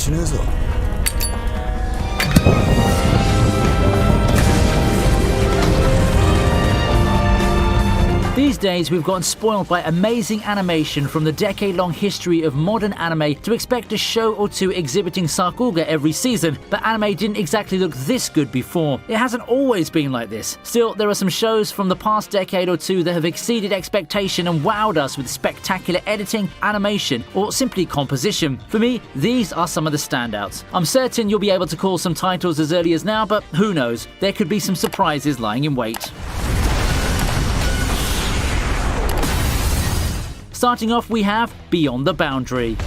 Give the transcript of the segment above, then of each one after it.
しねえぞ。 These days, we've gotten spoiled by amazing animation from the decade-long history of modern anime to expect a show or two exhibiting Sakuga every season, but anime didn't exactly look this good before. It hasn't always been like this. Still, there are some shows from the past decade or two that have exceeded expectation and wowed us with spectacular editing, animation, or simply composition. For me, these are some of the standouts. I'm certain you'll be able to call some titles as early as now, but who knows? There could be some surprises lying in wait. Starting off, we have Beyond the Boundary.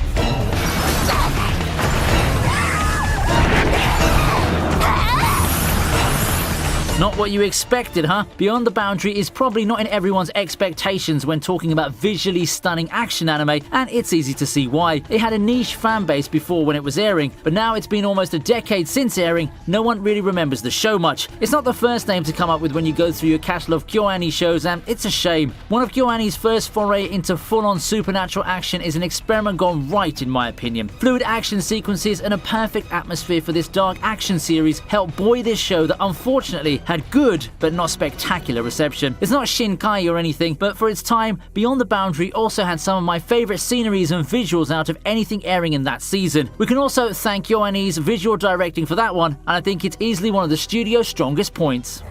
Not what you expected, huh? Beyond the Boundary is probably not in everyone's expectations when talking about visually stunning action anime, and it's easy to see why. It had a niche fan base before when it was airing, but now it's been almost a decade since airing, no one really remembers the show much. It's not the first name to come up with when you go through your catalogue of KyoAni shows, and it's a shame. One of KyoAni's first foray into full-on supernatural action is an experiment gone right, in my opinion. Fluid action sequences and a perfect atmosphere for this dark action series helped buoy this show that unfortunately had good but not spectacular reception. It's not Shinkai or anything, but for its time, Beyond the Boundary also had some of my favourite sceneries and visuals out of anything airing in that season. We can also thank KyoAni's visual directing for that one, and I think it's easily one of the studio's strongest points.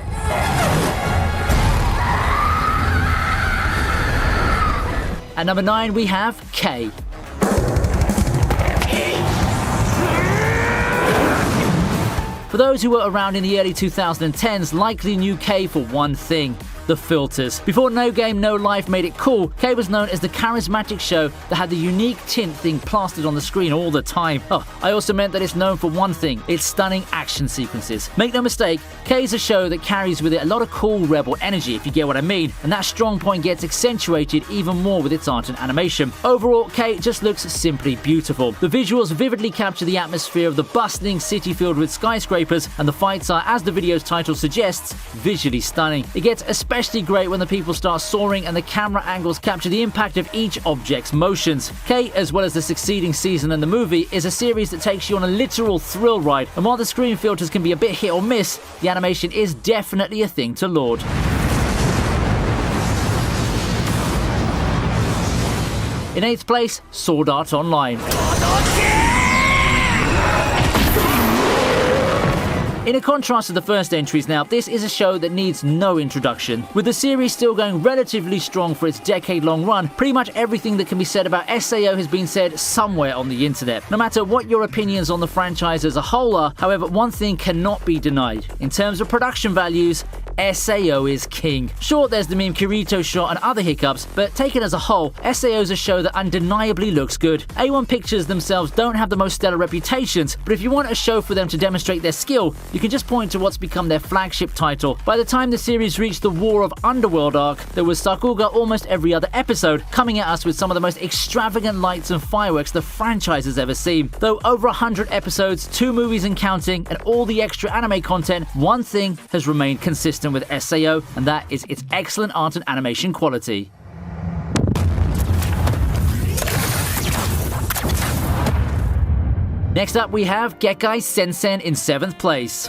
At number 9 we have K. For those who were around in the early 2010s likely knew K for one thing: the filters. Before No Game No Life made it cool, K was known as the charismatic show that had the unique tint thing plastered on the screen all the time. I also meant that it's known for one thing: its stunning action sequences. Make no mistake, K is a show that carries with it a lot of cool rebel energy, if you get what I mean, and that strong point gets accentuated even more with its art and animation. Overall, K just looks simply beautiful. The visuals vividly capture the atmosphere of the bustling city filled with skyscrapers, and the fights are, as the video's title suggests, visually stunning. It gets especially great when the people start soaring and the camera angles capture the impact of each object's motions. K, as well as the succeeding season and the movie, is a series that takes you on a literal thrill ride, and while the screen filters can be a bit hit or miss, the animation is definitely a thing to laud. In 8th place, Sword Art Online. In a contrast to the first entries now, this is a show that needs no introduction. With the series still going relatively strong for its decade-long run, pretty much everything that can be said about SAO has been said somewhere on the internet. No matter what your opinions on the franchise as a whole are, however, one thing cannot be denied. In terms of production values, SAO is king. Sure, there's the meme Kirito shot and other hiccups, but taken as a whole, SAO is a show that undeniably looks good. A1 Pictures themselves don't have the most stellar reputations, but if you want a show for them to demonstrate their skill, you can just point to what's become their flagship title. By the time the series reached the War of Underworld arc, there was Sakuga almost every other episode, coming at us with some of the most extravagant lights and fireworks the franchise has ever seen. Though over 100 episodes, 2 movies and counting, and all the extra anime content, one thing has remained consistent with SAO, and that is its excellent art and animation quality. Next up we have Kekkai Sensen in 7th place.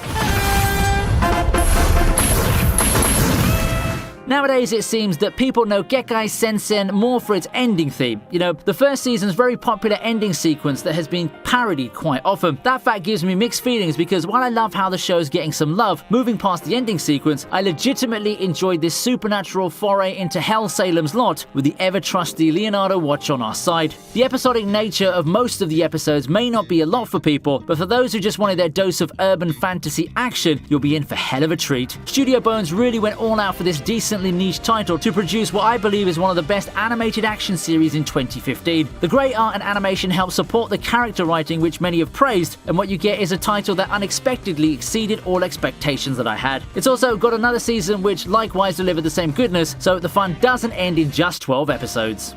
Nowadays, it seems that people know Kekkai Sensen more for its ending theme. You know, the first season's very popular ending sequence that has been parodied quite often. That fact gives me mixed feelings because while I love how the show's getting some love, moving past the ending sequence, I legitimately enjoyed this supernatural foray into Hell Salem's Lot with the ever-trusty Leonardo watch on our side. The episodic nature of most of the episodes may not be a lot for people, but for those who just wanted their dose of urban fantasy action, you'll be in for hell of a treat. Studio Bones really went all out for this decent niche title to produce what I believe is one of the best animated action series in 2015. The great art and animation help support the character writing which many have praised, and what you get is a title that unexpectedly exceeded all expectations that I had. It's also got another season which likewise delivered the same goodness, so the fun doesn't end in just 12 episodes.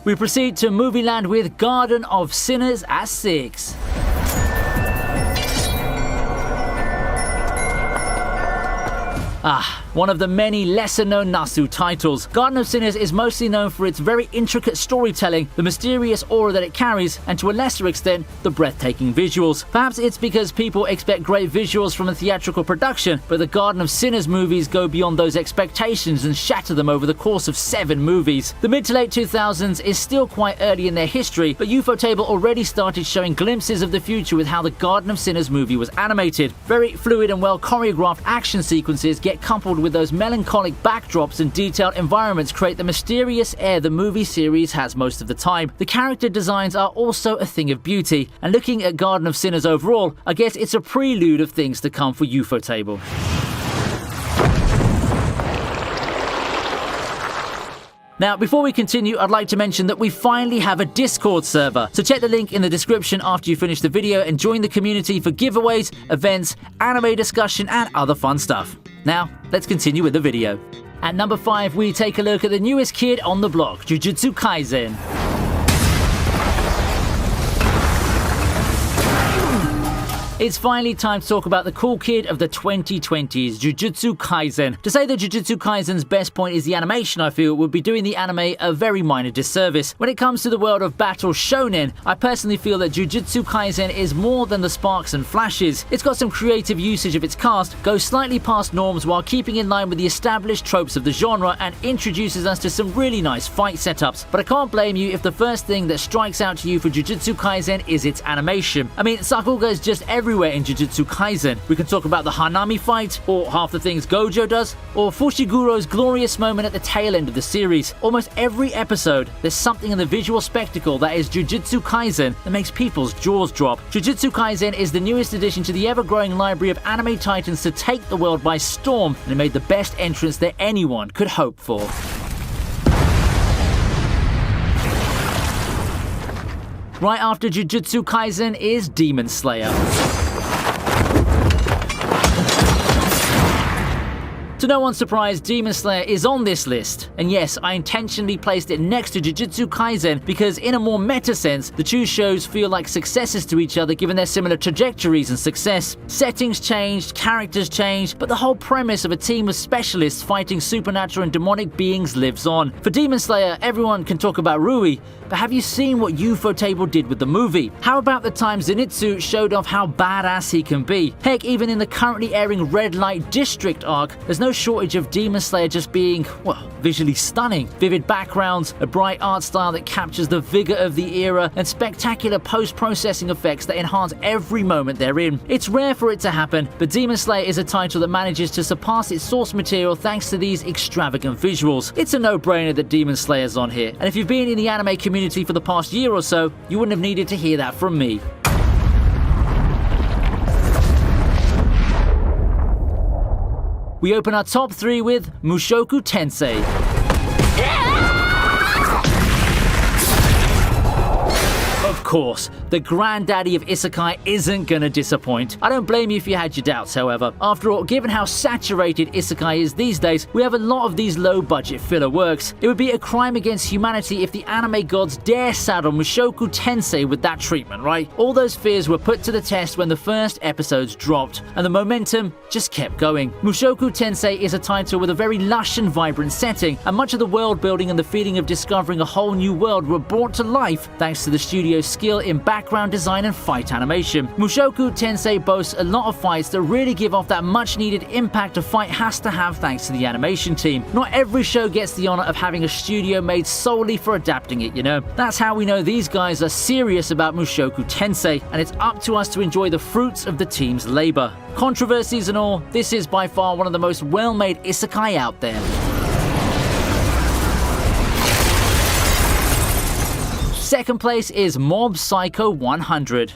We proceed to Movie Land with Garden of Sinners at 6. one of the many lesser-known Nasu titles. Garden of Sinners is mostly known for its very intricate storytelling, the mysterious aura that it carries, and to a lesser extent, the breathtaking visuals. Perhaps it's because people expect great visuals from a theatrical production, but the Garden of Sinners movies go beyond those expectations and shatter them over the course of 7 movies. The mid to late 2000s is still quite early in their history, but Ufotable already started showing glimpses of the future with how the Garden of Sinners movie was animated. Very fluid and well choreographed action sequences get coupled with those melancholic backdrops and detailed environments create the mysterious air the movie series has most of the time. The character designs are also a thing of beauty, and looking at Garden of Sinners overall, I guess it's a prelude of things to come for Ufotable. Now, before we continue, I'd like to mention that we finally have a Discord server, so check the link in the description after you finish the video and join the community for giveaways, events, anime discussion, and other fun stuff. Now, let's continue with the video. At number 5, we take a look at the newest kid on the block, Jujutsu Kaisen. It's finally time to talk about the cool kid of the 2020s, Jujutsu Kaisen. To say that Jujutsu Kaisen's best point is the animation, I feel, would be doing the anime a very minor disservice. When it comes to the world of battle shonen, I personally feel that Jujutsu Kaisen is more than the sparks and flashes. It's got some creative usage of its cast, goes slightly past norms while keeping in line with the established tropes of the genre, and introduces us to some really nice fight setups. But I can't blame you if the first thing that strikes out to you for Jujutsu Kaisen is its animation. I mean, Sakuga is just everywhere in Jujutsu Kaisen. We can talk about the Hanami fight, or half the things Gojo does, or Fushiguro's glorious moment at the tail end of the series. Almost every episode, there's something in the visual spectacle that is Jujutsu Kaisen that makes people's jaws drop. Jujutsu Kaisen is the newest addition to the ever-growing library of anime titans to take the world by storm, and it made the best entrance that anyone could hope for. Right after Jujutsu Kaisen is Demon Slayer. To no one's surprise, Demon Slayer is on this list. And yes, I intentionally placed it next to Jujutsu Kaisen because in a more meta sense, the two shows feel like successors to each other given their similar trajectories and success. Settings changed, characters changed, but the whole premise of a team of specialists fighting supernatural and demonic beings lives on. For Demon Slayer, everyone can talk about Rui, but have you seen what Ufotable did with the movie? How about the time Zenitsu showed off how badass he can be? Heck, even in the currently airing Red Light District arc, there's no shortage of Demon Slayer just being, well, visually stunning. Vivid backgrounds, a bright art style that captures the vigor of the era, and spectacular post-processing effects that enhance every moment they're in. It's rare for it to happen, but Demon Slayer is a title that manages to surpass its source material thanks to these extravagant visuals. It's a no-brainer that Demon Slayer's on here, and if you've been in the anime community for the past year or so, you wouldn't have needed to hear that from me. We open our top 3 with Mushoku Tensei. Of course, the granddaddy of isekai isn't gonna disappoint. I don't blame you if you had your doubts, however. After all, given how saturated isekai is these days, we have a lot of these low-budget filler works. It would be a crime against humanity if the anime gods dare saddle Mushoku Tensei with that treatment, right? All those fears were put to the test when the first episodes dropped, and the momentum just kept going. Mushoku Tensei is a title with a very lush and vibrant setting, and much of the world building and the feeling of discovering a whole new world were brought to life thanks to the studio's skill in background design and fight animation. Mushoku Tensei boasts a lot of fights that really give off that much needed impact a fight has to have thanks to the animation team. Not every show gets the honor of having a studio made solely for adapting it, you know. That's how we know these guys are serious about Mushoku Tensei, and it's up to us to enjoy the fruits of the team's labor. Controversies and all, this is by far one of the most well-made isekai out there. Second place is Mob Psycho 100.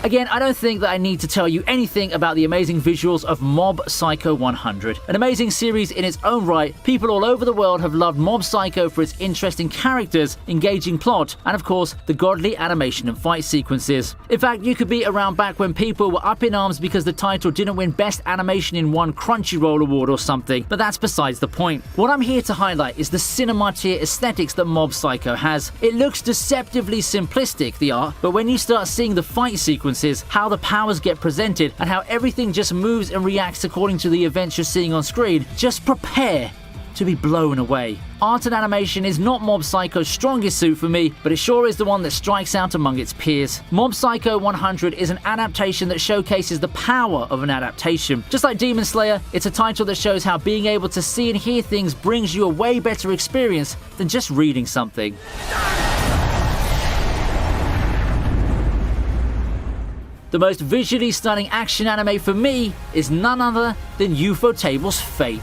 Again, I don't think that I need to tell you anything about the amazing visuals of Mob Psycho 100. An amazing series in its own right, people all over the world have loved Mob Psycho for its interesting characters, engaging plot, and of course, the godly animation and fight sequences. In fact, you could be around back when people were up in arms because the title didn't win Best Animation in one Crunchyroll award or something, but that's besides the point. What I'm here to highlight is the cinema tier aesthetics that Mob Psycho has. It looks deceptively simplistic, the art, but when you start seeing the fight sequences, sequences, how the powers get presented, and how everything just moves and reacts according to the events you're seeing on screen, just prepare to be blown away. Art and animation is not Mob Psycho's strongest suit for me, but it sure is the one that strikes out among its peers. Mob Psycho 100 is an adaptation that showcases the power of an adaptation. Just like Demon Slayer, it's a title that shows how being able to see and hear things brings you a way better experience than just reading something. The most visually stunning action anime for me is none other than Ufotable's Fate.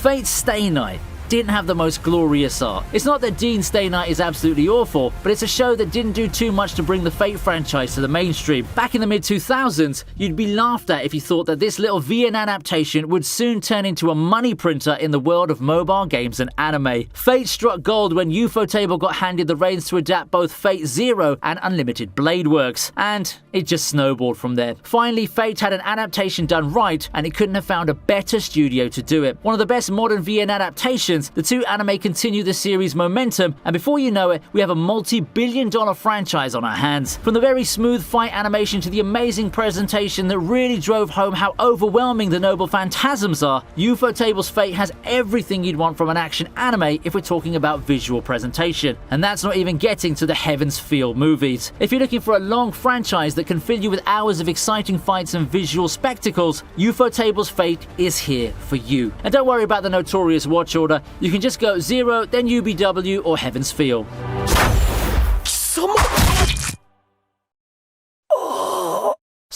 Fate's Stay Night didn't have the most glorious art. It's not that Dean's Stay Night is absolutely awful, but it's a show that didn't do too much to bring the Fate franchise to the mainstream. Back in the mid-2000s, you'd be laughed at if you thought that this little VN adaptation would soon turn into a money printer in the world of mobile games and anime. Fate struck gold when Ufotable got handed the reins to adapt both Fate Zero and Unlimited Blade Works, and it just snowballed from there. Finally, Fate had an adaptation done right, and it couldn't have found a better studio to do it. One of the best modern VN adaptations, the two anime continue the series' momentum, and before you know it, we have a multi-billion-dollar franchise on our hands. From the very smooth fight animation to the amazing presentation that really drove home how overwhelming the noble phantasms are, Ufotable's Fate has everything you'd want from an action anime if we're talking about visual presentation. And that's not even getting to the Heaven's Feel movies. If you're looking for a long franchise that can fill you with hours of exciting fights and visual spectacles, Ufotable's Fate is here for you. And don't worry about the notorious watch order. You can just go Zero, then UBW, or Heaven's Feel.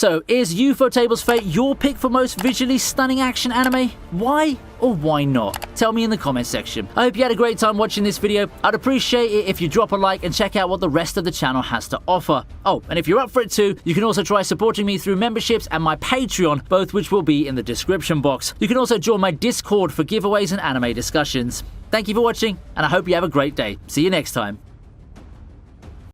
So, is Ufotable's Fate your pick for most visually stunning action anime? Why or why not? Tell me in the comment section. I hope you had a great time watching this video. I'd appreciate it if you drop a like and check out what the rest of the channel has to offer. Oh, and if you're up for it too, you can also try supporting me through memberships and my Patreon, both which will be in the description box. You can also join my Discord for giveaways and anime discussions. Thank you for watching, and I hope you have a great day. See you next time.